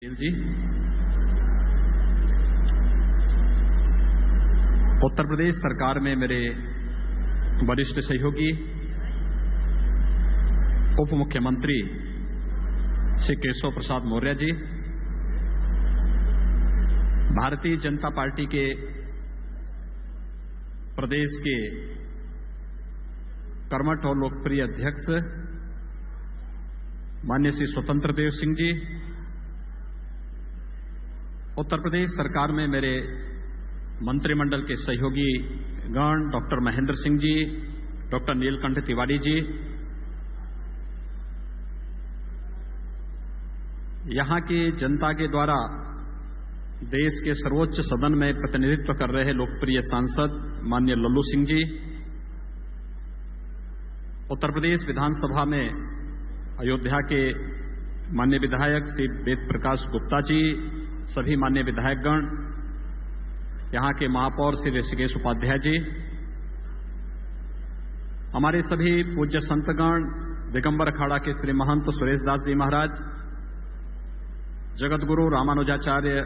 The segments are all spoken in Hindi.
जी, उत्तर प्रदेश सरकार में मेरे वरिष्ठ सहयोगी उप मुख्यमंत्री श्री केशव प्रसाद मौर्य जी, भारतीय जनता पार्टी के प्रदेश के कर्मठ और लोकप्रिय अध्यक्ष माननीय श्री स्वतंत्र देव सिंह जी, उत्तर प्रदेश सरकार में मेरे मंत्रिमंडल के सहयोगी गण डॉक्टर महेंद्र सिंह जी, डॉक्टर नीलकंठ तिवारी जी, यहां की जनता के द्वारा देश के सर्वोच्च सदन में प्रतिनिधित्व कर रहे लोकप्रिय सांसद माननीय लल्लू सिंह जी, उत्तर प्रदेश विधानसभा में अयोध्या के माननीय विधायक श्री वेद प्रकाश गुप्ता जी, सभी माननीय विधायकगण, यहां के महापौर श्री ऋषिकेश उपाध्याय जी, हमारे सभी पूज्य संतगण, दिगंबर अखाड़ा के श्री महंत सुरेश दास जी महाराज, जगतगुरु रामानुजाचार्य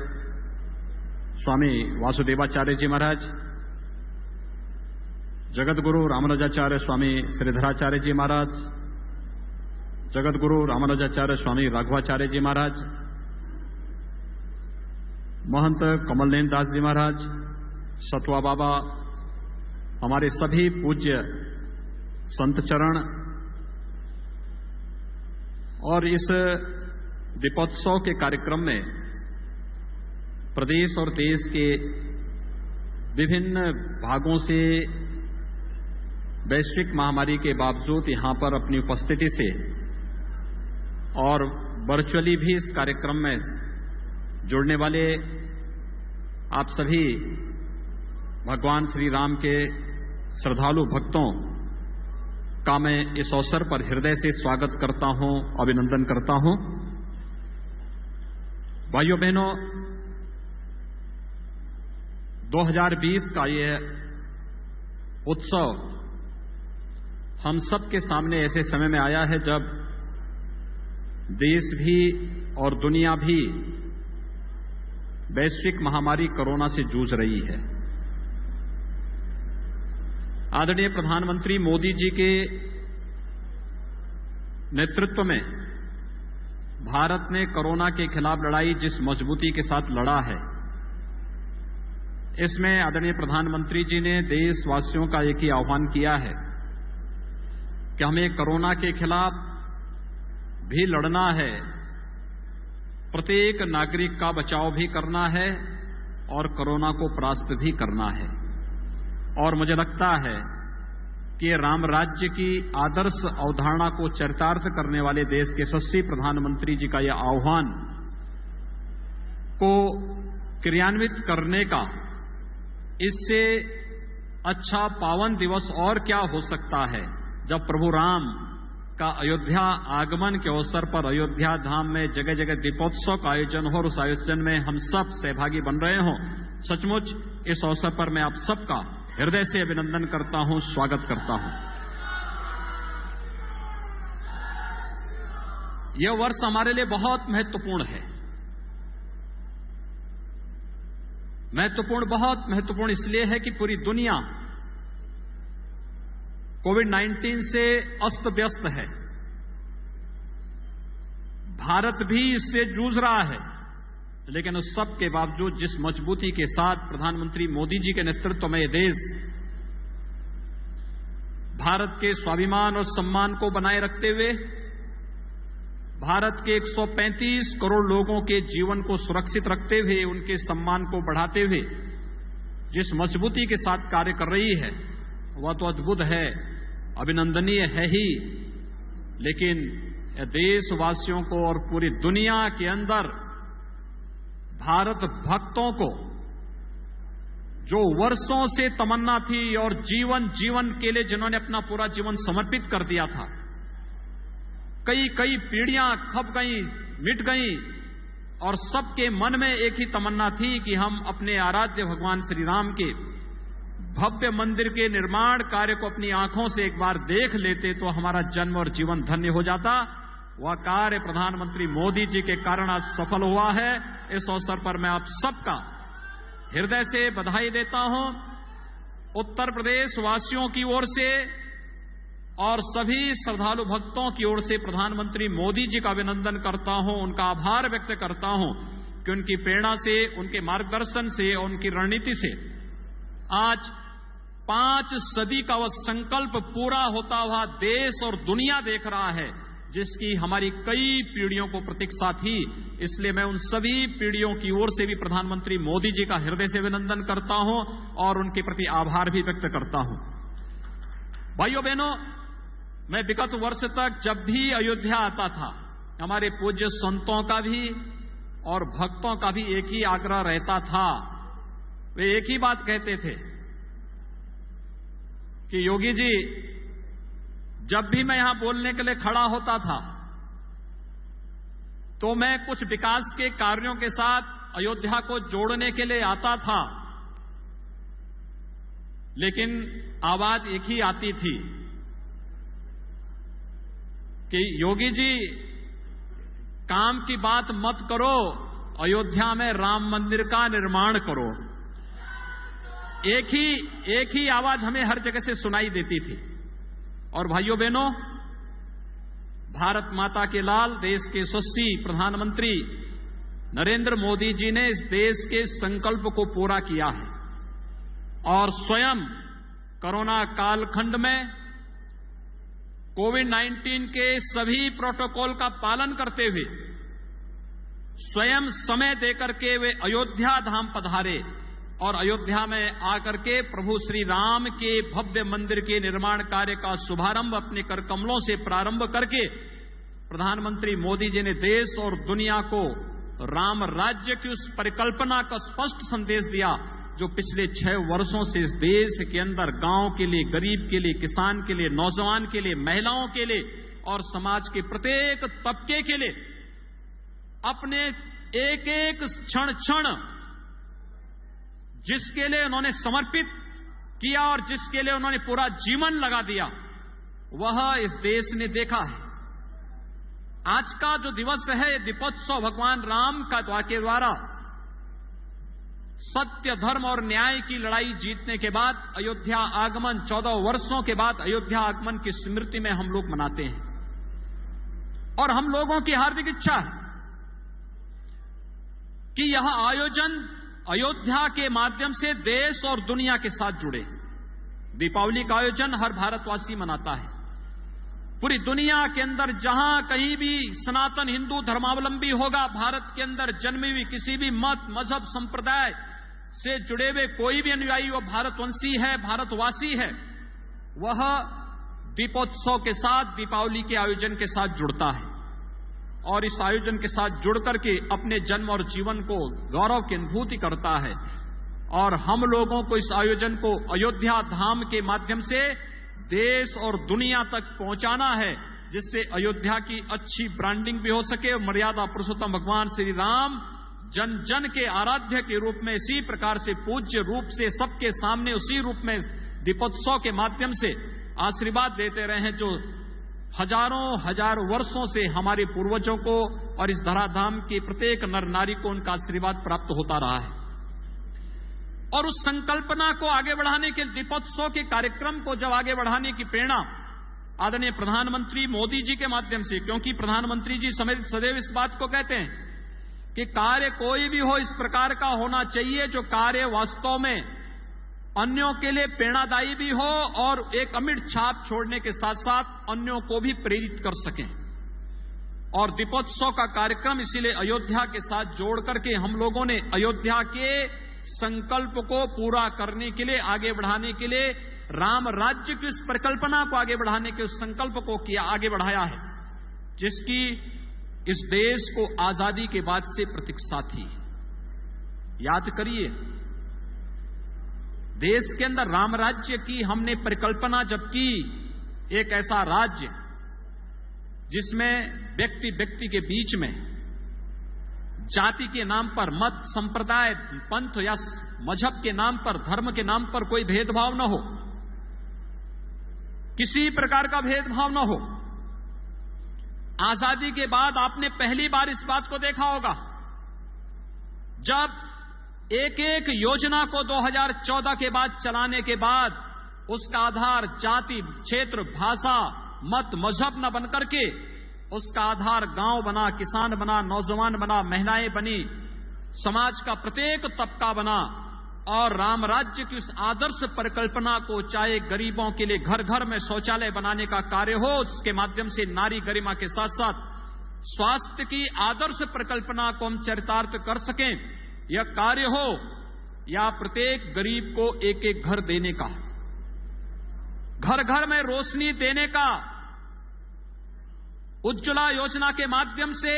स्वामी वासुदेवाचार्य जी महाराज, जगतगुरु रामानुजाचार्य स्वामी श्रीधराचार्य जी महाराज, जगतगुरु रामानुजाचार्य स्वामी राघवाचार्य जी महाराज, महंत कमलनयन दास जी महाराज, सतवा बाबा, हमारे सभी पूज्य संत चरण और इस दीपोत्सव के कार्यक्रम में प्रदेश और देश के विभिन्न भागों से वैश्विक महामारी के बावजूद यहां पर अपनी उपस्थिति से और वर्चुअली भी इस कार्यक्रम में जुड़ने वाले आप सभी भगवान श्री राम के श्रद्धालु भक्तों का मैं इस अवसर पर हृदय से स्वागत करता हूं, अभिनंदन करता हूं। भाइयों बहनों, 2020 का यह उत्सव हम सबके सामने ऐसे समय में आया है जब देश भी और दुनिया भी वैश्विक महामारी कोरोना से जूझ रही है। आदरणीय प्रधानमंत्री मोदी जी के नेतृत्व में भारत ने कोरोना के खिलाफ लड़ाई जिस मजबूती के साथ लड़ा है, इसमें आदरणीय प्रधानमंत्री जी ने देशवासियों का एक ही आह्वान किया है कि हमें कोरोना के खिलाफ भी लड़ना है, प्रत्येक नागरिक का बचाव भी करना है और कोरोना को परास्त भी करना है। और मुझे लगता है कि राम राज्य की आदर्श अवधारणा को चरितार्थ करने वाले देश के यशस्वी प्रधानमंत्री जी का यह आह्वान को क्रियान्वित करने का इससे अच्छा पावन दिवस और क्या हो सकता है जब प्रभु राम का अयोध्या आगमन के अवसर पर अयोध्या धाम में जगह जगह दीपोत्सव का आयोजन हो और उस आयोजन में हम सब सहभागी बन रहे हों। सचमुच इस अवसर पर मैं आप सबका हृदय से अभिनंदन करता हूं, स्वागत करता हूं। यह वर्ष हमारे लिए बहुत महत्वपूर्ण है। बहुत महत्वपूर्ण इसलिए है कि पूरी दुनिया कोविड-19 से अस्त व्यस्त है। भारत भी इससे जूझ रहा है, लेकिन उस सब के बावजूद जिस मजबूती के साथ प्रधानमंत्री मोदी जी के नेतृत्व में यह देश भारत के स्वाभिमान और सम्मान को बनाए रखते हुए भारत के 135 करोड़ लोगों के जीवन को सुरक्षित रखते हुए उनके सम्मान को बढ़ाते हुए जिस मजबूती के साथ कार्य कर रही है, वह तो अद्भुत है, अभिनंदनीय है ही। लेकिन देशवासियों को और पूरी दुनिया के अंदर भारत भक्तों को जो वर्षों से तमन्ना थी और जीवन के लिए जिन्होंने अपना पूरा जीवन समर्पित कर दिया था, कई पीढ़ियां खप गई, मिट गई और सबके मन में एक ही तमन्ना थी कि हम अपने आराध्य भगवान श्री राम के भव्य मंदिर के निर्माण कार्य को अपनी आंखों से एक बार देख लेते तो हमारा जन्म और जीवन धन्य हो जाता। वह कार्य प्रधानमंत्री मोदी जी के कारण आज सफल हुआ है। इस अवसर पर मैं आप सबका हृदय से बधाई देता हूं। उत्तर प्रदेश वासियों की ओर से और सभी श्रद्धालु भक्तों की ओर से प्रधानमंत्री मोदी जी का अभिनंदन करता हूं, उनका आभार व्यक्त करता हूं कि उनकी प्रेरणा से, उनके मार्गदर्शन से और उनकी रणनीति से आज 5 सदी का वह संकल्प पूरा होता हुआ देश और दुनिया देख रहा है, जिसकी हमारी कई पीढ़ियों को प्रतीक्षा थी। इसलिए मैं उन सभी पीढ़ियों की ओर से भी प्रधानमंत्री मोदी जी का हृदय से अभिनंदन करता हूं और उनके प्रति आभार भी व्यक्त करता हूं। भाइयों बहनों, मैं विगत वर्ष तक जब भी अयोध्या आता था, हमारे पूज्य संतों का भी और भक्तों का भी एक ही आग्रह रहता था। वे एक ही बात कहते थे कि योगी जी, जब भी मैं यहां बोलने के लिए खड़ा होता था तो मैं कुछ विकास के कार्यों के साथ अयोध्या को जोड़ने के लिए आता था, लेकिन आवाज एक ही आती थी कि योगी जी, काम की बात मत करो, अयोध्या में राम मंदिर का निर्माण करो। एक ही आवाज हमें हर जगह से सुनाई देती थी। और भाइयों बहनों, भारत माता के लाल, देश के यशस्वी प्रधानमंत्री नरेंद्र मोदी जी ने इस देश के संकल्प को पूरा किया है और स्वयं कोरोना कालखंड में कोविड-19 के सभी प्रोटोकॉल का पालन करते हुए स्वयं समय देकर के वे अयोध्या धाम पधारे और अयोध्या में आकर के प्रभु श्री राम के भव्य मंदिर के निर्माण कार्य का शुभारंभ अपने कर कमलों से प्रारंभ करके प्रधानमंत्री मोदी जी ने देश और दुनिया को राम राज्य की उस परिकल्पना का स्पष्ट संदेश दिया, जो पिछले 6 वर्षों से इस देश के अंदर गांव के लिए, गरीब के लिए, किसान के लिए, नौजवान के लिए, महिलाओं के लिए और समाज के प्रत्येक तबके के लिए अपने एक एक क्षण जिसके लिए उन्होंने समर्पित किया और जिसके लिए उन्होंने पूरा जीवन लगा दिया, वह इस देश ने देखा है। आज का जो दिवस है, दीपोत्सव भगवान राम का के द्वारा सत्य, धर्म और न्याय की लड़ाई जीतने के बाद अयोध्या आगमन, 14 वर्षों के बाद अयोध्या आगमन की स्मृति में हम लोग मनाते हैं। और हम लोगों की हार्दिक इच्छा है कि यह आयोजन अयोध्या के माध्यम से देश और दुनिया के साथ जुड़े। दीपावली का आयोजन हर भारतवासी मनाता है। पूरी दुनिया के अंदर जहां कहीं भी सनातन हिंदू धर्मावलंबी होगा, भारत के अंदर जन्मी हुई किसी भी मत, मजहब, संप्रदाय से जुड़े हुए कोई भी अनुयायी वो भारतवंशी है, भारतवासी है, वह दीपोत्सव के साथ, दीपावली के आयोजन के साथ जुड़ता है और इस आयोजन के साथ जुड़ करके अपने जन्म और जीवन को गौरव की अनुभूति करता है। और हम लोगों को इस आयोजन को अयोध्या धाम के माध्यम से देश और दुनिया तक पहुंचाना है, जिससे अयोध्या की अच्छी ब्रांडिंग भी हो सके और मर्यादा पुरुषोत्तम भगवान श्री राम जन जन के आराध्य के रूप में, इसी प्रकार से पूज्य रूप से सबके सामने उसी रूप में दीपोत्सव के माध्यम से आशीर्वाद देते रहे हैं, जो हजारों वर्षों से हमारे पूर्वजों को और इस धराधाम के प्रत्येक नर नारी को उनका आशीर्वाद प्राप्त होता रहा है। और उस संकल्पना को आगे बढ़ाने के, दीपोत्सव के कार्यक्रम को जब आगे बढ़ाने की प्रेरणा आदरणीय प्रधानमंत्री मोदी जी के माध्यम से, क्योंकि प्रधानमंत्री जी सदैव इस बात को कहते हैं कि कार्य कोई भी हो, इस प्रकार का होना चाहिए जो कार्य वास्तव में अन्यों के लिए प्रेरणादायी भी हो और एक अमिट छाप छोड़ने के साथ साथ अन्यों को भी प्रेरित कर सकें। और दीपोत्सव का कार्यक्रम इसीलिए अयोध्या के साथ जोड़ करके हम लोगों ने अयोध्या के संकल्प को पूरा करने के लिए, आगे बढ़ाने के लिए, राम राज्य की उस परिकल्पना को आगे बढ़ाने के उस संकल्प को आगे बढ़ाया है, जिसकी इस देश को आजादी के बाद से प्रतीक्षा थी। याद करिए, देश के अंदर राम राज्य की हमने परिकल्पना जब की, एक ऐसा राज्य जिसमें व्यक्ति व्यक्ति के बीच में जाति के नाम पर, मत, संप्रदाय, पंथ या मजहब के नाम पर, धर्म के नाम पर कोई भेदभाव न हो, किसी प्रकार का भेदभाव न हो, आजादी के बाद आपने पहली बार इस बात को देखा होगा, जब एक एक योजना को 2014 के बाद चलाने के बाद उसका आधार जाति, क्षेत्र, भाषा, मत, मजहब न बनकर के उसका आधार गांव बना, किसान बना, नौजवान बना, महिलाएं बनी, समाज का प्रत्येक तबका बना और राम राज्य की उस आदर्श परिकल्पना को, चाहे गरीबों के लिए घर घर में शौचालय बनाने का कार्य हो, उसके माध्यम से नारी गरिमा के साथ साथ स्वास्थ्य की आदर्श परिकल्पना को हम चरितार्थ कर सकें, यह कार्य हो, या प्रत्येक गरीब को एक एक घर देने का, घर घर में रोशनी देने का, उज्ज्वला योजना के माध्यम से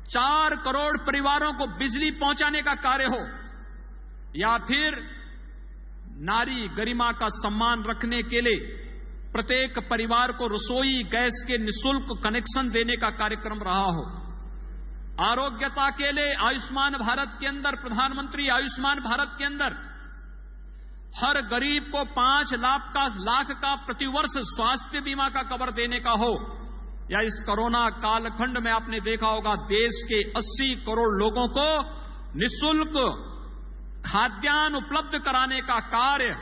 4 करोड़ परिवारों को बिजली पहुंचाने का कार्य हो, या फिर नारी गरिमा का सम्मान रखने के लिए प्रत्येक परिवार को रसोई गैस के निःशुल्क कनेक्शन देने का कार्यक्रम रहा हो, आरोग्यता के लिए आयुष्मान भारत के अंदर, प्रधानमंत्री आयुष्मान भारत के अंदर हर गरीब को 5 लाख का प्रतिवर्ष स्वास्थ्य बीमा का कवर देने का हो, या इस कोरोना कालखंड में आपने देखा होगा देश के 80 करोड़ लोगों को निःशुल्क खाद्यान्न उपलब्ध कराने का कार्य,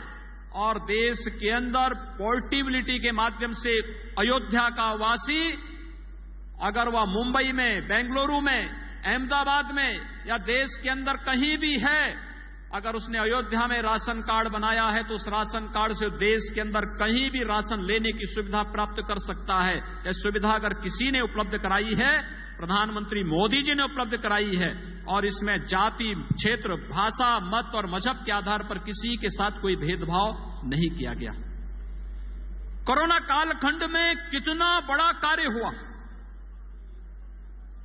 और देश के अंदर पोर्टेबिलिटी के माध्यम से अयोध्या का वासी अगर वह मुंबई में, बेंगलुरु में, अहमदाबाद में या देश के अंदर कहीं भी है, अगर उसने अयोध्या में राशन कार्ड बनाया है तो उस राशन कार्ड से देश के अंदर कहीं भी राशन लेने की सुविधा प्राप्त कर सकता है। यह सुविधा अगर किसी ने उपलब्ध कराई है, प्रधानमंत्री मोदी जी ने उपलब्ध कराई है, और इसमें जाति, क्षेत्र, भाषा, मत और मजहब के आधार पर किसी के साथ कोई भेदभाव नहीं किया गया। कोरोना कालखंड में कितना बड़ा कार्य हुआ,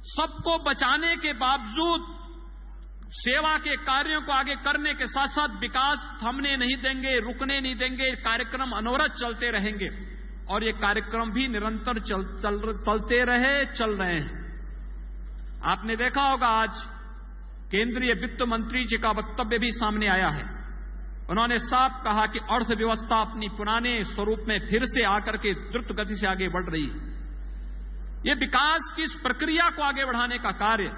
सबको बचाने के बावजूद सेवा के कार्यों को आगे करने के साथ साथ विकास थमने नहीं देंगे, रुकने नहीं देंगे, कार्यक्रम अनवरत चलते रहेंगे, और ये कार्यक्रम भी निरंतर चलते चल रहे हैं। आपने देखा होगा आज केंद्रीय वित्त मंत्री जी का वक्तव्य भी सामने आया है। उन्होंने साफ कहा कि अर्थव्यवस्था अपनी पुराने स्वरूप में फिर से आकर के द्रुत गति से आगे बढ़ रही है। ये विकास की इस प्रक्रिया को आगे बढ़ाने का कार्य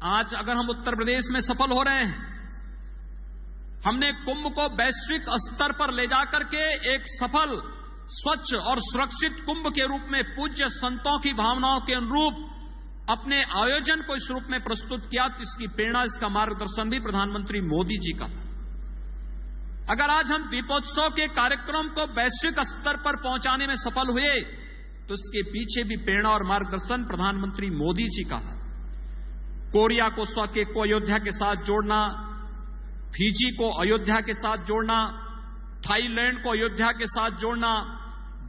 आज अगर हम उत्तर प्रदेश में सफल हो रहे हैं, हमने कुंभ को वैश्विक स्तर पर ले जाकर के एक सफल, स्वच्छ और सुरक्षित कुंभ के रूप में पूज्य संतों की भावनाओं के अनुरूप अपने आयोजन को इस रूप में प्रस्तुत किया, तो इसकी प्रेरणा, इसका मार्गदर्शन भी प्रधानमंत्री मोदी जी का था। अगर आज हम दीपोत्सव के कार्यक्रम को वैश्विक स्तर पर पहुंचाने में सफल हुए, तो इसके पीछे भी प्रेरणा और मार्गदर्शन प्रधानमंत्री मोदी जी का था। कोरिया को स्वकेक को अयोध्या के साथ जोड़ना, फिजी को अयोध्या के साथ जोड़ना, थाईलैंड को अयोध्या के साथ जोड़ना,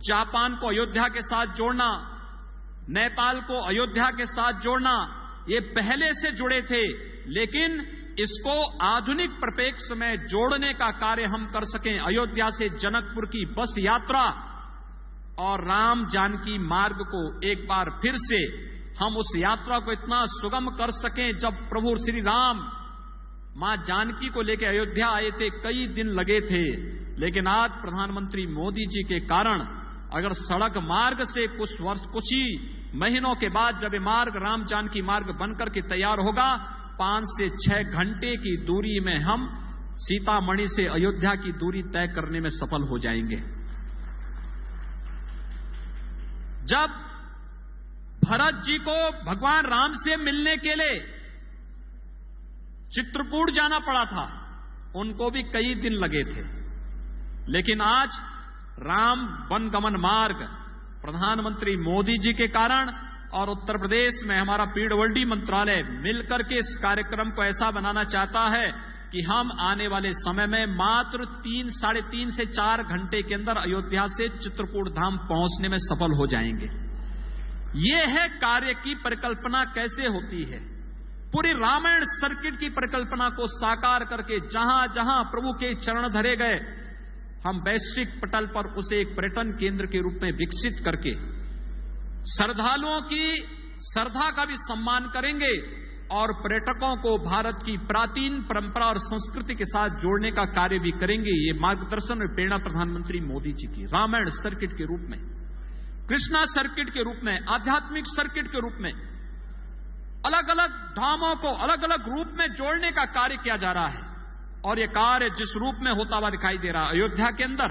जापान को अयोध्या के साथ जोड़ना, नेपाल को अयोध्या के साथ जोड़ना, ये पहले से जुड़े थे, लेकिन इसको आधुनिक परिप्रेक्ष्य में जोड़ने का कार्य हम कर सकें। अयोध्या से जनकपुर की बस यात्रा और राम जानकी मार्ग को एक बार फिर से हम उस यात्रा को इतना सुगम कर सकें। जब प्रभु श्री राम मां जानकी को लेकर अयोध्या आए थे, कई दिन लगे थे, लेकिन आज प्रधानमंत्री मोदी जी के कारण अगर सड़क मार्ग से कुछ ही महीनों के बाद जब ये मार्ग राम जानकी मार्ग बनकर के तैयार होगा, 5 से 6 घंटे की दूरी में हम सीतामढ़ी से अयोध्या की दूरी तय करने में सफल हो जाएंगे। जब भरत जी को भगवान राम से मिलने के लिए चित्रकूट जाना पड़ा था, उनको भी कई दिन लगे थे, लेकिन आज राम वनगमन मार्ग प्रधानमंत्री मोदी जी के कारण और उत्तर प्रदेश में हमारा पीडब्ल्यूडी मंत्रालय मिलकर के इस कार्यक्रम को ऐसा बनाना चाहता है कि हम आने वाले समय में मात्र 3-3.5 से 4 घंटे के अंदर अयोध्या से चित्रकूट धाम पहुंचने में सफल हो जाएंगे। ये है कार्य की परिकल्पना कैसे होती है। पूरी रामायण सर्किट की परिकल्पना को साकार करके जहां जहां प्रभु के चरण धरे गए, हम वैश्विक पटल पर उसे एक पर्यटन केंद्र के रूप में विकसित करके श्रद्धालुओं की श्रद्धा का भी सम्मान करेंगे और पर्यटकों को भारत की प्राचीन परंपरा और संस्कृति के साथ जोड़ने का कार्य भी करेंगे। ये मार्गदर्शन और प्रेरणा प्रधानमंत्री मोदी जी की रामायण सर्किट के रूप में। कृष्णा सर्किट के रूप में, आध्यात्मिक सर्किट के रूप में अलग अलग धामों को अलग अलग रूप में जोड़ने का कार्य किया जा रहा है। और यह कार्य जिस रूप में होता हुआ दिखाई दे रहा है, अयोध्या के अंदर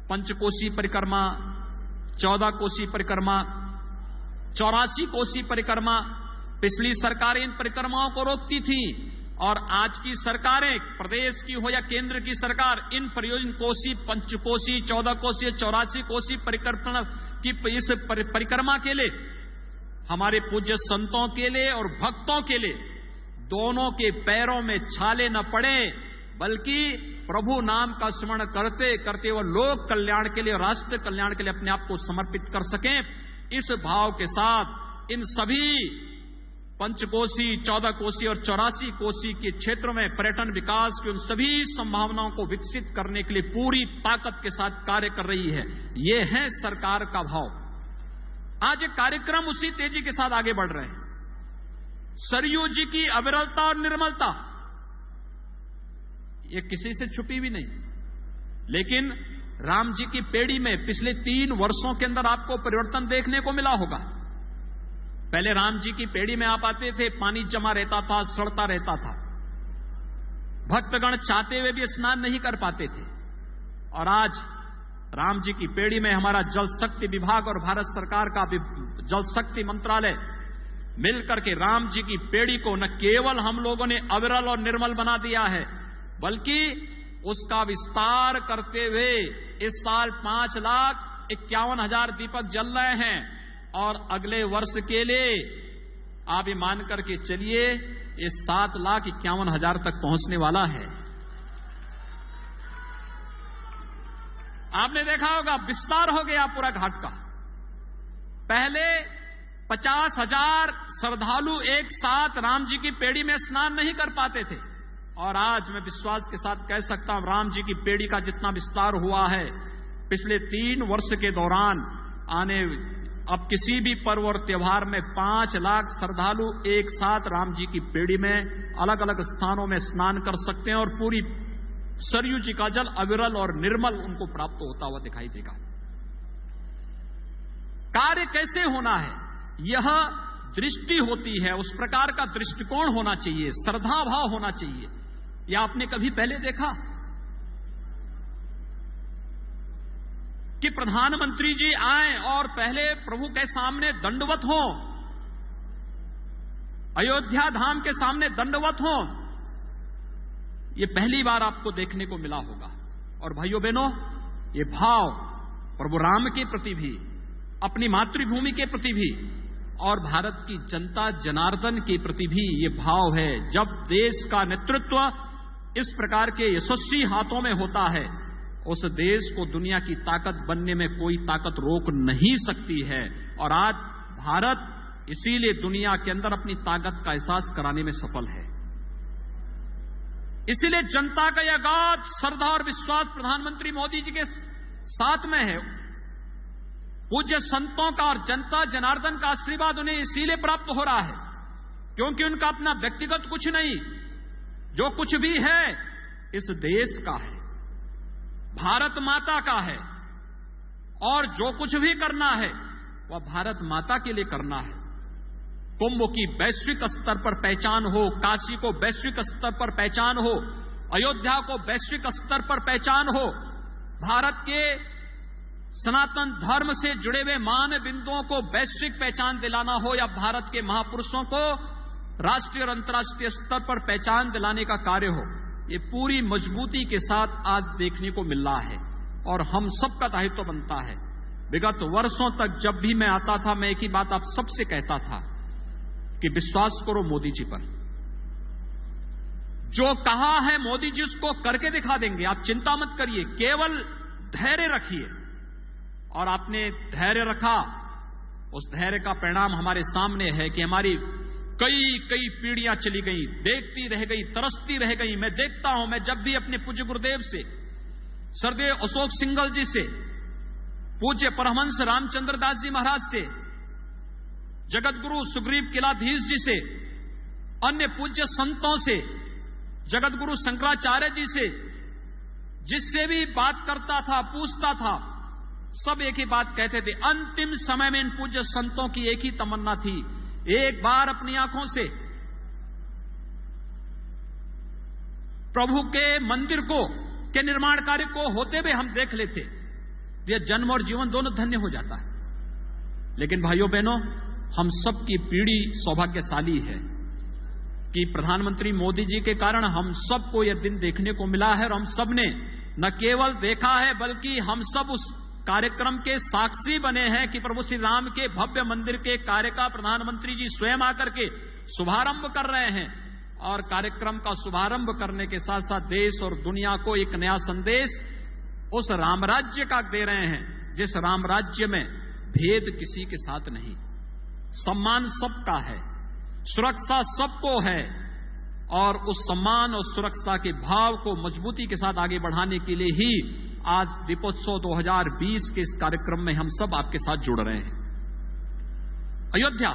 पंचकोसी परिक्रमा, 14 कोसी परिक्रमा, 84 कोसी परिक्रमा, पिछली सरकारें इन परिक्रमाओं को रोकती थी और आज की सरकारें, प्रदेश की हो या केंद्र की सरकार, इन परियोजना कोसी, पंचकोसी, 14 कोसी, 84 कोसी परिक्रमा की इस परिक्रमा के लिए, हमारे पूज्य संतों के लिए और भक्तों के लिए दोनों के पैरों में छाले न पड़े, बल्कि प्रभु नाम का स्मरण करते करते वो लोक कल्याण के लिए, राष्ट्र कल्याण के लिए अपने आप को समर्पित कर सकें। इस भाव के साथ इन सभी पंचकोसी, 14 कोसी और 84 कोसी के क्षेत्रों में पर्यटन विकास की उन सभी संभावनाओं को विकसित करने के लिए पूरी ताकत के साथ कार्य कर रही है। ये है सरकार का भाव। आज ये कार्यक्रम उसी तेजी के साथ आगे बढ़ रहे हैं। सरयू जी की अविरलता और निर्मलता ये किसी से छुपी भी नहीं, लेकिन राम जी की पेड़ी में पिछले 3 वर्षों के अंदर आपको परिवर्तन देखने को मिला होगा। पहले राम जी की पेड़ी में आप आते थे, पानी जमा रहता था, सड़ता रहता था, भक्तगण चाहते हुए भी स्नान नहीं कर पाते थे। और आज राम जी की पेड़ी में हमारा जल शक्ति विभाग और भारत सरकार का जल शक्ति मंत्रालय मिलकर के राम जी की पेड़ी को न केवल हम लोगों ने अविरल और निर्मल बना दिया है, बल्कि उसका विस्तार करते हुए इस साल 5,51,000 दीपक जल रहे हैं और अगले वर्ष के लिए आप ये मान करके चलिए ये 7,51,000 तक पहुंचने वाला है। आपने देखा होगा विस्तार हो गया पूरा घाट का। पहले 50,000 श्रद्धालु एक साथ राम जी की पेड़ी में स्नान नहीं कर पाते थे, और आज मैं विश्वास के साथ कह सकता हूं राम जी की पेड़ी का जितना विस्तार हुआ है पिछले 3 वर्ष के दौरान, अब किसी भी पर्व और त्योहार में 5 लाख श्रद्धालु एक साथ राम जी की पेड़ी में अलग अलग स्थानों में स्नान कर सकते हैं और पूरी सरयू जी का जल अविरल और निर्मल उनको प्राप्त होता हुआ दिखाई देगा। कार्य कैसे होना है, यह दृष्टि होती है, उस प्रकार का दृष्टिकोण होना चाहिए, श्रद्धा भाव होना चाहिए। यह आपने कभी पहले देखा कि प्रधानमंत्री जी आए और पहले प्रभु के सामने दंडवत हों, अयोध्या धाम के सामने दंडवत हों? यह पहली बार आपको देखने को मिला होगा। और भाइयों बहनों, ये भाव प्रभु राम के प्रति भी, अपनी मातृभूमि के प्रति भी और भारत की जनता जनार्दन के प्रति भी ये भाव है। जब देश का नेतृत्व इस प्रकार के यशस्वी हाथों में होता है, उस देश को दुनिया की ताकत बनने में कोई ताकत रोक नहीं सकती है। और आज भारत इसीलिए दुनिया के अंदर अपनी ताकत का एहसास कराने में सफल है। इसीलिए जनता का यह अगाध श्रद्धा और विश्वास प्रधानमंत्री मोदी जी के साथ में है। पूज्य संतों का और जनता जनार्दन का आशीर्वाद उन्हें इसीलिए प्राप्त हो रहा है क्योंकि उनका अपना व्यक्तिगत कुछ नहीं, जो कुछ भी है इस देश का है, भारत माता का है, और जो कुछ भी करना है वह भारत माता के लिए करना है। कुंभ की वैश्विक स्तर पर पहचान हो, काशी को वैश्विक स्तर पर पहचान हो, अयोध्या को वैश्विक स्तर पर पहचान हो, भारत के सनातन धर्म से जुड़े हुए मान बिंदुओं को वैश्विक पहचान दिलाना हो, या भारत के महापुरुषों को राष्ट्रीय और अंतर्राष्ट्रीय स्तर पर पहचान दिलाने का कार्य हो, ये पूरी मजबूती के साथ आज देखने को मिल रहा है। और हम सबका दायित्व बनता है। विगत वर्षों तक जब भी मैं आता था, मैं एक ही बात आप सबसे कहता था कि विश्वास करो मोदी जी पर, जो कहा है मोदी जी उसको करके दिखा देंगे, आप चिंता मत करिए, केवल धैर्य रखिए। और आपने धैर्य रखा, उस धैर्य का परिणाम हमारे सामने है कि हमारी कई पीढ़ियां चली गई, देखती रह गई, तरसती रह गई। मैं देखता हूं, मैं जब भी अपने पूज्य गुरुदेव से, सरदेव अशोक सिंघल जी से, पूज्य परमहंस रामचंद्र दास जी महाराज से, जगत गुरु सुग्रीव किलाधीश जी से, अन्य पूज्य संतों से, जगत गुरु शंकराचार्य जी से, जिससे भी बात करता था, पूछता था, सब एक ही बात कहते थे। अंतिम समय में इन पूज्य संतों की एक ही तमन्ना थी, एक बार अपनी आंखों से प्रभु के मंदिर के निर्माण कार्य को होते हुए हम देख लेते, यह जन्म और जीवन दोनों धन्य हो जाता है। लेकिन भाइयों बहनों, हम सब की पीढ़ी सौभाग्यशाली है कि प्रधानमंत्री मोदी जी के कारण हम सबको यह दिन देखने को मिला है, और हम सब ने न केवल देखा है बल्कि हम सब उस कार्यक्रम के साक्षी बने हैं कि प्रभु श्री राम के भव्य मंदिर के कार्य का प्रधानमंत्री जी स्वयं आकर के शुभारंभ कर रहे हैं, और कार्यक्रम का शुभारंभ करने के साथ साथ देश और दुनिया को एक नया संदेश उस रामराज्य का दे रहे हैं, जिस रामराज्य में भेद किसी के साथ नहीं, सम्मान सबका है, सुरक्षा सबको है, और उस सम्मान और सुरक्षा के भाव को मजबूती के साथ आगे बढ़ाने के लिए ही आज दीपोत्सव 2020 के इस कार्यक्रम में हम सब आपके साथ जुड़ रहे हैं। अयोध्या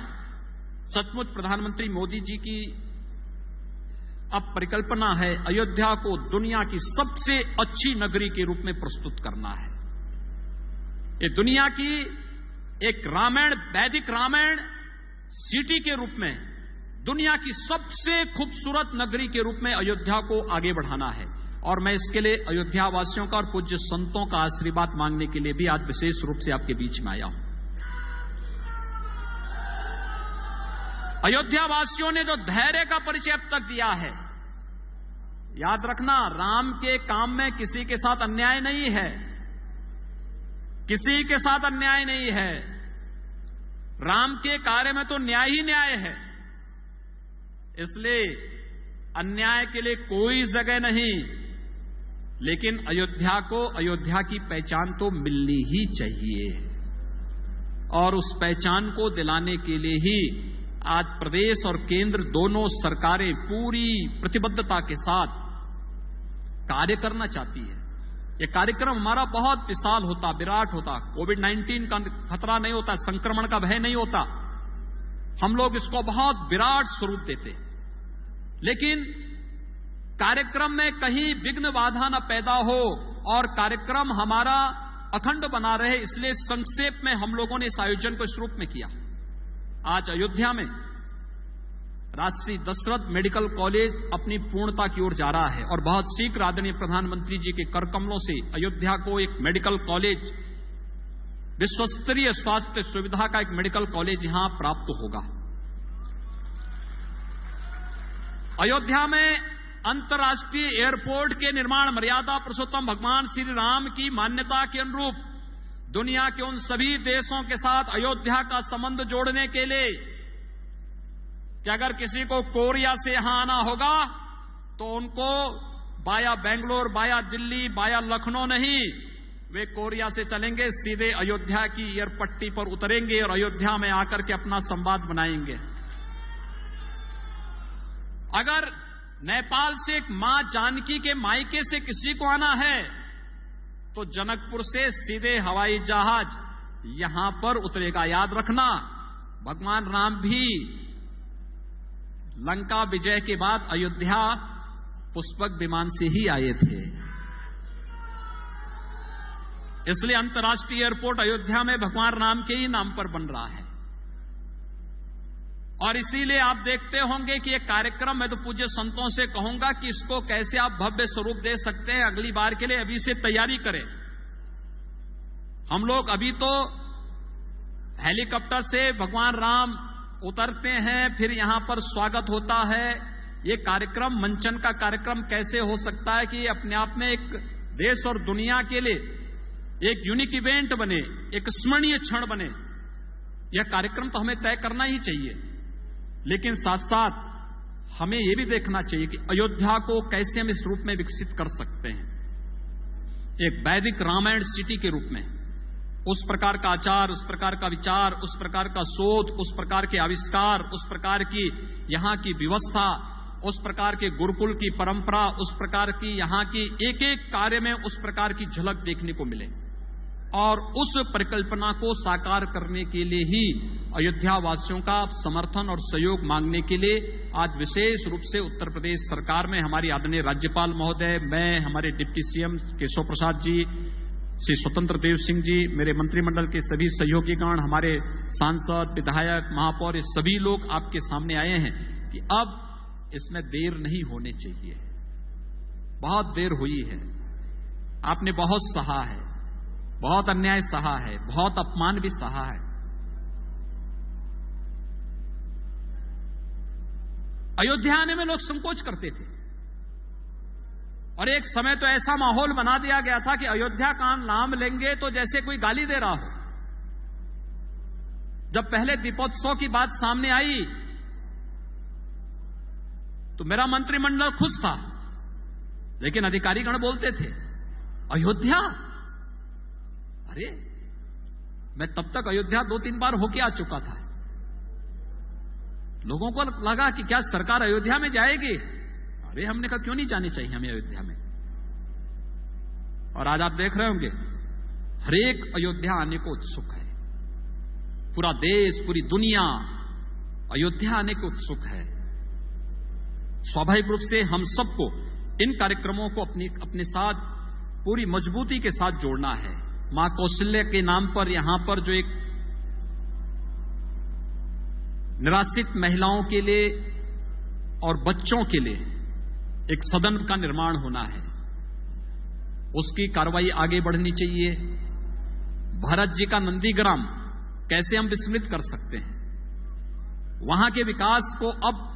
सचमुच प्रधानमंत्री मोदी जी की अब परिकल्पना है, अयोध्या को दुनिया की सबसे अच्छी नगरी के रूप में प्रस्तुत करना है। ये दुनिया की एक रामायण, वैदिक रामायण सिटी के रूप में दुनिया की सबसे खूबसूरत नगरी के रूप में अयोध्या को आगे बढ़ाना है। और मैं इसके लिए अयोध्या वासियों का और पूज्य संतों का आशीर्वाद मांगने के लिए भी आज विशेष रूप से आपके बीच में आया हूं। अयोध्या वासियों ने जो धैर्य का परिचय अब तक दिया है, याद रखना, राम के काम में किसी के साथ अन्याय नहीं है, किसी के साथ अन्याय नहीं है। राम के कार्य में तो न्याय ही न्याय है, इसलिए अन्याय के लिए कोई जगह नहीं। लेकिन अयोध्या को अयोध्या की पहचान तो मिलनी ही चाहिए, और उस पहचान को दिलाने के लिए ही आज प्रदेश और केंद्र दोनों सरकारें पूरी प्रतिबद्धता के साथ कार्य करना चाहती है। यह कार्यक्रम हमारा बहुत विशाल होता, विराट होता, कोविड-19 का खतरा नहीं होता, संक्रमण का भय नहीं होता, हम लोग इसको बहुत विराट स्वरूप देते। लेकिन कार्यक्रम में कहीं विघ्न बाधा न पैदा हो और कार्यक्रम हमारा अखंड बना रहे, इसलिए संक्षेप में हम लोगों ने इस आयोजन को इस रूप में किया। आज अयोध्या में राजश्री दशरथ मेडिकल कॉलेज अपनी पूर्णता की ओर जा रहा है, और बहुत शीघ्र आदरणीय प्रधानमंत्री जी के कर कमलों से अयोध्या को एक मेडिकल कॉलेज, विश्वस्तरीय स्वास्थ्य सुविधा का एक मेडिकल कॉलेज यहां प्राप्त होगा। अयोध्या में अंतर्राष्ट्रीय एयरपोर्ट के निर्माण मर्यादा पुरुषोत्तम भगवान श्री राम की मान्यता के अनुरूप दुनिया के उन सभी देशों के साथ अयोध्या का संबंध जोड़ने के लिए कि अगर किसी को कोरिया से यहां आना होगा तो उनको बाया बेंगलोर, बाया दिल्ली, बाया लखनऊ नहीं, वे कोरिया से चलेंगे, सीधे अयोध्या की एयरपट्टी पर उतरेंगे और अयोध्या में आकर के अपना संवाद बनाएंगे। अगर नेपाल से एक मां जानकी के मायके से किसी को आना है तो जनकपुर से सीधे हवाई जहाज यहां पर उतरेगा। याद रखना, भगवान राम भी लंका विजय के बाद अयोध्या पुष्पक विमान से ही आए थे, इसलिए अंतर्राष्ट्रीय एयरपोर्ट अयोध्या में भगवान राम के ही नाम पर बन रहा है। और इसीलिए आप देखते होंगे कि ये कार्यक्रम, मैं तो पूज्य संतों से कहूंगा कि इसको कैसे आप भव्य स्वरूप दे सकते हैं अगली बार के लिए, अभी से तैयारी करें। हम लोग अभी तो हेलीकॉप्टर से भगवान राम उतरते हैं, फिर यहां पर स्वागत होता है। ये कार्यक्रम, मंचन का कार्यक्रम कैसे हो सकता है कि अपने आप में एक देश और दुनिया के लिए एक यूनिक इवेंट बने, एक स्मरणीय क्षण बने। यह कार्यक्रम तो हमें तय करना ही चाहिए, लेकिन साथ साथ हमें यह भी देखना चाहिए कि अयोध्या को कैसे हम इस रूप में विकसित कर सकते हैं, एक वैदिक रामायण सिटी के रूप में। उस प्रकार का आचार, उस प्रकार का विचार, उस प्रकार का शोध, उस प्रकार के आविष्कार, उस प्रकार की यहां की व्यवस्था, उस प्रकार के गुरुकुल की परंपरा, उस प्रकार की यहां की एक एक कार्य में उस प्रकार की झलक देखने को मिले। और उस परिकल्पना को साकार करने के लिए ही अयोध्या वासियों का समर्थन और सहयोग मांगने के लिए आज विशेष रूप से उत्तर प्रदेश सरकार में हमारी आदरणीय राज्यपाल महोदय, मैं, हमारे डिप्टी सीएम केशव प्रसाद जी, श्री स्वतंत्र देव सिंह जी, मेरे मंत्रिमंडल के सभी सहयोगीगण, हमारे सांसद, विधायक, महापौर, ये सभी लोग आपके सामने आए हैं कि अब इसमें देर नहीं होनी चाहिए। बहुत देर हुई है, आपने बहुत सहा है, बहुत अन्याय सहा है, बहुत अपमान भी सहा है। अयोध्या आने में लोग संकोच करते थे और एक समय तो ऐसा माहौल बना दिया गया था कि अयोध्या का नाम लेंगे तो जैसे कोई गाली दे रहा हो। जब पहले दीपोत्सव की बात सामने आई तो मेरा मंत्रिमंडल खुश था, लेकिन अधिकारीगण बोलते थे अयोध्या, अरे मैं तब तक अयोध्या 2-3 बार होके आ चुका था। लोगों को लगा कि क्या सरकार अयोध्या में जाएगी? अरे हमने कहा क्यों नहीं जानी चाहिए हमें अयोध्या में। और आज आप देख रहे होंगे हरेक अयोध्या आने को उत्सुक है, पूरा देश, पूरी दुनिया अयोध्या आने को उत्सुक है। स्वाभाविक रूप से हम सबको इन कार्यक्रमों को अपने साथ पूरी मजबूती के साथ जोड़ना है। मां कौशल्या के नाम पर यहां पर जो एक निराश्रित महिलाओं के लिए और बच्चों के लिए एक सदन का निर्माण होना है, उसकी कार्रवाई आगे बढ़नी चाहिए। भरत जी का नंदीग्राम कैसे हम विस्मृत कर सकते हैं? वहां के विकास को अब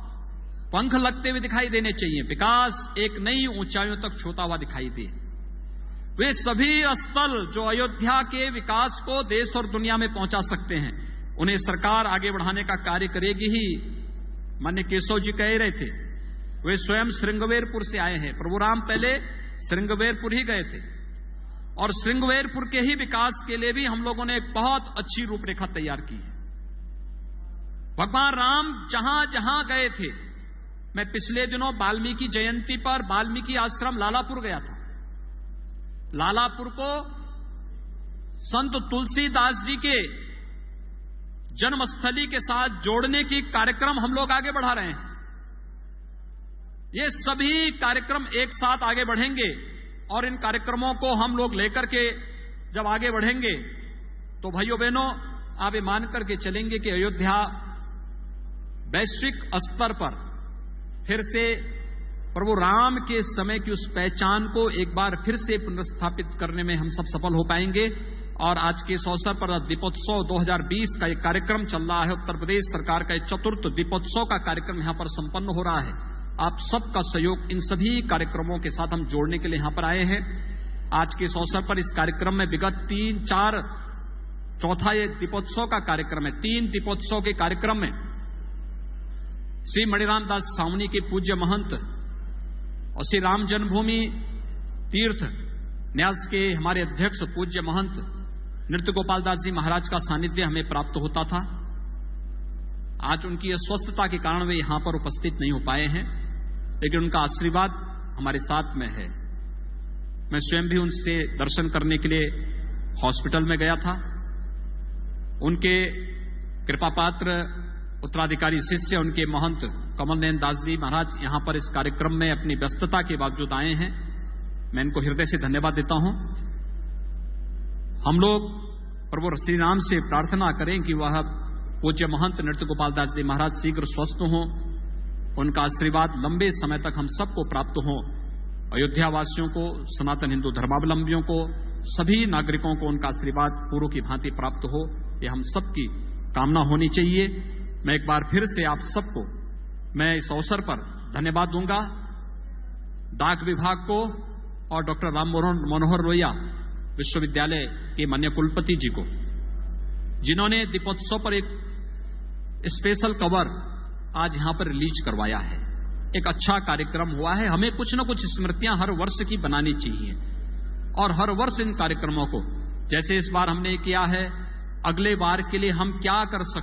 पंख लगते हुए दिखाई देने चाहिए, विकास एक नई ऊंचाइयों तक छूता हुआ दिखाई दे। वे सभी स्थल जो अयोध्या के विकास को देश और दुनिया में पहुंचा सकते हैं, उन्हें सरकार आगे बढ़ाने का कार्य करेगी ही। माननीय केशव जी कह रहे थे, वे स्वयं श्रृंगवेरपुर से आए हैं। प्रभु राम पहले श्रृंगवेरपुर ही गए थे और श्रृंगवेरपुर के ही विकास के लिए भी हम लोगों ने एक बहुत अच्छी रूपरेखा तैयार की है। भगवान राम जहां जहां गए थे, मैं पिछले दिनों वाल्मीकि जयंती पर वाल्मीकि आश्रम लालापुर गया था। लालापुर को संत तुलसीदास जी के जन्मस्थली के साथ जोड़ने की कार्यक्रम हम लोग आगे बढ़ा रहे हैं। ये सभी कार्यक्रम एक साथ आगे बढ़ेंगे और इन कार्यक्रमों को हम लोग लेकर के जब आगे बढ़ेंगे तो भाइयों बहनों, आप ये मान करके चलेंगे कि अयोध्या वैश्विक स्तर पर फिर से प्रभु राम के समय की उस पहचान को एक बार फिर से पुनर्स्थापित करने में हम सब सफल हो पाएंगे। और आज के इस अवसर पर दीपोत्सव 2020 का एक कार्यक्रम चल रहा है। उत्तर प्रदेश सरकार का एक चतुर्थ दीपोत्सव का कार्यक्रम यहां पर संपन्न हो रहा है। आप सबका सहयोग इन सभी कार्यक्रमों के साथ हम जोड़ने के लिए यहां पर आए हैं। आज के इस अवसर पर इस कार्यक्रम में विगत 3-4 चौथा ये दीपोत्सव का कार्यक्रम है। 3 दीपोत्सव के कार्यक्रम में श्री मणिराम दास सावनी के पूज्य महंत और श्री राम जन्मभूमि तीर्थ न्यास के हमारे अध्यक्ष पूज्य महंत नृत्य गोपाल दास जी महाराज का सानिध्य हमें प्राप्त होता था। आज उनकी अस्वस्थता के कारण वे यहां पर उपस्थित नहीं हो पाए हैं, लेकिन उनका आशीर्वाद हमारे साथ में है। मैं स्वयं भी उनसे दर्शन करने के लिए हॉस्पिटल में गया था। उनके कृपापात्र उत्तराधिकारी शिष्य उनके महंत कमल नयन दास जी महाराज यहां पर इस कार्यक्रम में अपनी व्यस्तता के बावजूद आए हैं। मैं इनको हृदय से धन्यवाद देता हूं। हम लोग प्रभु श्री राम से प्रार्थना करें कि वह पूज्य महंत नृत्य गोपाल दास जी महाराज शीघ्र स्वस्थ हों, उनका आशीर्वाद लंबे समय तक हम सबको प्राप्त हो। अयोध्या वासियों को, सनातन हिंदू धर्मावलंबियों को, सभी नागरिकों को उनका आशीर्वाद पूर्व की भांति प्राप्त हो, ये हम सबकी कामना होनी चाहिए। मैं एक बार फिर से आप सबको मैं इस अवसर पर धन्यवाद दूंगा। डाक विभाग को और डॉक्टर राम मनोहर लोहिया विश्वविद्यालय के माननीय कुलपति जी को, जिन्होंने दीपोत्सव पर एक स्पेशल कवर आज यहां पर रिलीज करवाया है। एक अच्छा कार्यक्रम हुआ है। हमें कुछ न कुछ स्मृतियां हर वर्ष की बनानी चाहिए और हर वर्ष इन कार्यक्रमों को, जैसे इस बार हमने किया है, अगले बार के लिए हम क्या कर सकते